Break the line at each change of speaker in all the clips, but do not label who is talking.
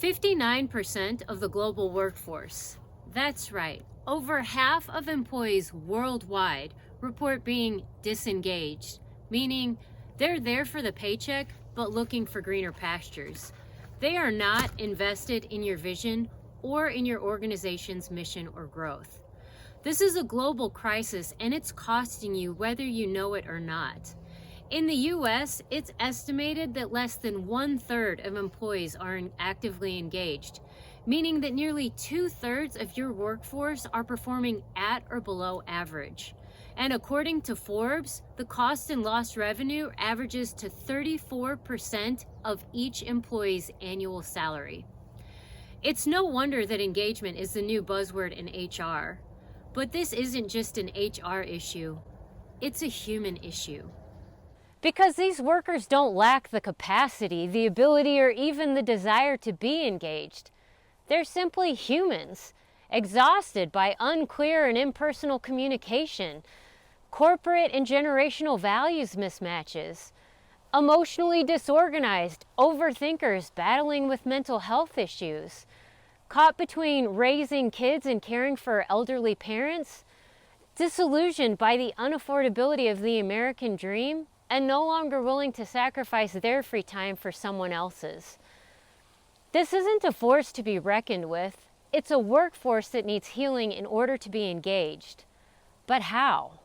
59% of the global workforce. That's right, over half of employees worldwide report being disengaged, meaning they're there for the paycheck but looking for greener pastures. They are not invested in your vision or in your organization's mission or growth. This is a global crisis and it's costing you whether you know it or not. In the US, it's estimated that less than 1/3 of employees are actively engaged, meaning that nearly 2/3 of your workforce are performing at or below average. And according to Forbes, the cost and lost revenue averages to 34% of each employee's annual salary. It's no wonder that engagement is the new buzzword in HR. But this isn't just an HR issue, it's a human issue. Because these workers don't lack the capacity, the ability, or even the desire to be engaged. They're simply humans, exhausted by unclear and impersonal communication, corporate and generational values mismatches, emotionally disorganized, overthinkers battling with mental health issues, caught between raising kids and caring for elderly parents, disillusioned by the unaffordability of the American dream, and no longer willing to sacrifice their free time for someone else's. This isn't a force to be reckoned with. It's a workforce that needs healing in order to be engaged. But how?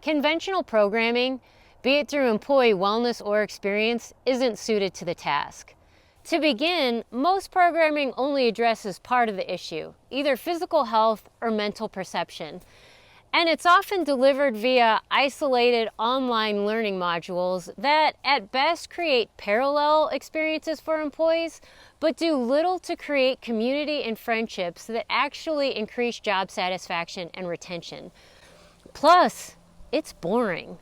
Conventional programming, be it through employee wellness or experience, isn't suited to the task. To begin, most programming only addresses part of the issue, either physical health or mental perception. And it's often delivered via isolated online learning modules that at best create parallel experiences for employees, but do little to create community and friendships that actually increase job satisfaction and retention. Plus, it's boring.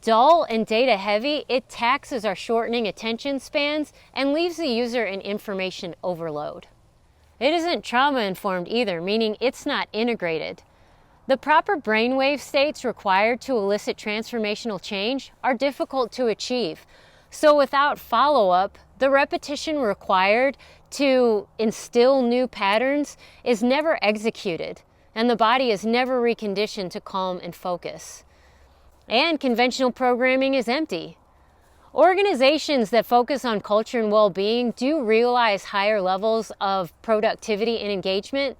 Dull and data heavy, it taxes our shortening attention spans and leaves the user in information overload. It isn't trauma informed either, meaning it's not integrated. The proper brainwave states required to elicit transformational change are difficult to achieve. So without follow-up, the repetition required to instill new patterns is never executed, and the body is never reconditioned to calm and focus. And conventional programming is empty. Organizations that focus on culture and well-being do realize higher levels of productivity and engagement,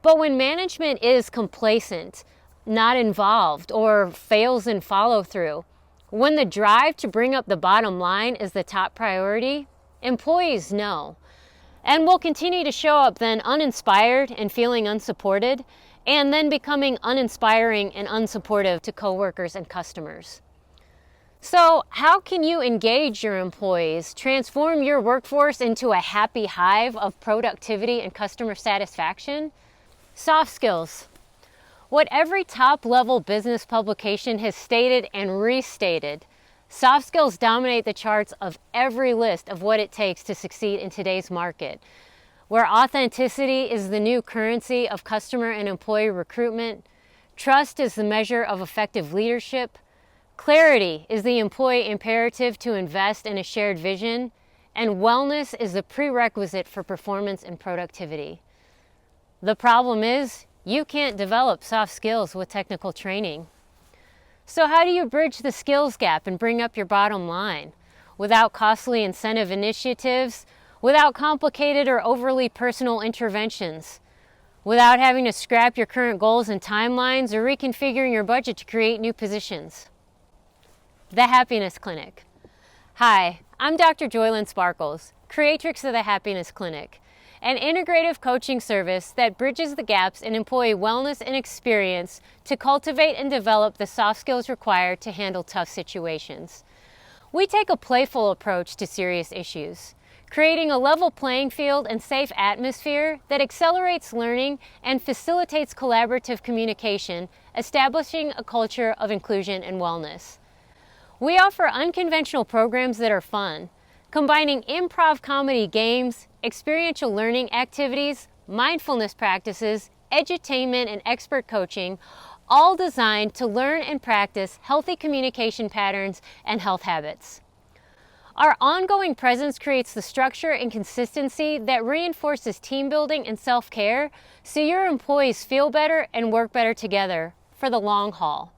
but when management is complacent, not involved, or fails in follow-through, when the drive to bring up the bottom line is the top priority, employees know, and will continue to show up then uninspired and feeling unsupported, and then becoming uninspiring and unsupportive to coworkers and customers. So how can you engage your employees, transform your workforce into a happy hive of productivity and customer satisfaction? Soft skills. What every top-level business publication has stated and restated, soft skills dominate the charts of every list of what it takes to succeed in today's market, where authenticity is the new currency of customer and employee recruitment, trust is the measure of effective leadership, clarity is the employee imperative to invest in a shared vision, and wellness is the prerequisite for performance and productivity. The problem is, you can't develop soft skills with technical training. So how do you bridge the skills gap and bring up your bottom line? Without costly incentive initiatives, without complicated or overly personal interventions, without having to scrap your current goals and timelines or reconfiguring your budget to create new positions. The Happiness Clinic. Hi, I'm Dr. Joylyn Sparkles, creatrix of the Happiness Clinic, an integrative coaching service that bridges the gaps in employee wellness and experience to cultivate and develop the soft skills required to handle tough situations. We take a playful approach to serious issues, creating a level playing field and safe atmosphere that accelerates learning and facilitates collaborative communication, establishing a culture of inclusion and wellness. We offer unconventional programs that are fun, combining improv comedy games, experiential learning activities, mindfulness practices, edutainment, and expert coaching, all designed to learn and practice healthy communication patterns and health habits. Our ongoing presence creates the structure and consistency that reinforces team building and self-care, so your employees feel better and work better together for the long haul.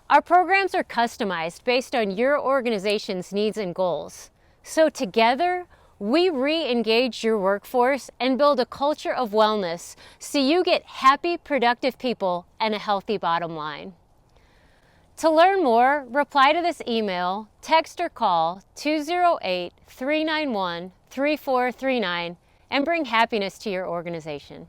Our programs are customized based on your organization's needs and goals. So together, we re-engage your workforce and build a culture of wellness so you get happy, productive people and a healthy bottom line. To learn more, reply to this email, text or call 208-391-3439 and bring happiness to your organization.